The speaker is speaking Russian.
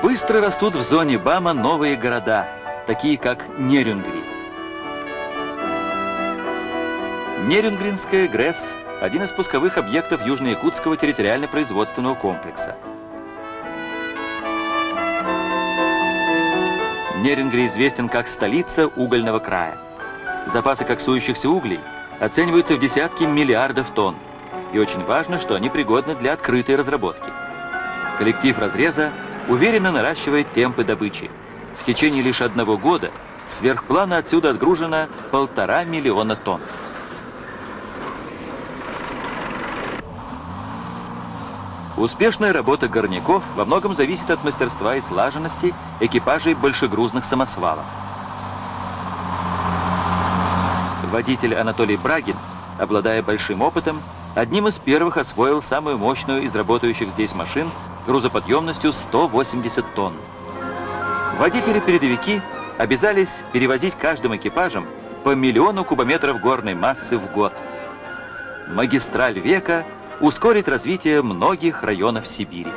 Быстро растут в зоне БАМа новые города, такие как Нерюнгри. Нерюнгринская ГРЭС – один из пусковых объектов Южно-Якутского территориально-производственного комплекса. Нерюнгри известен как столица угольного края. Запасы коксующихся углей оцениваются в десятки миллиардов тонн. И очень важно, что они пригодны для открытой разработки. Коллектив разреза уверенно наращивает темпы добычи. В течение лишь 1 года сверх плана отсюда отгружено 1,5 миллиона тонн. Успешная работа горняков во многом зависит от мастерства и слаженности экипажей большегрузных самосвалов. Водитель Анатолий Брагин, обладая большим опытом, одним из первых освоил самую мощную из работающих здесь машин грузоподъемностью 180 тонн. Водители-передовики обязались перевозить каждым экипажем по 1 миллиону кубометров горной массы в год. Магистраль века ускорит развитие многих районов Сибири.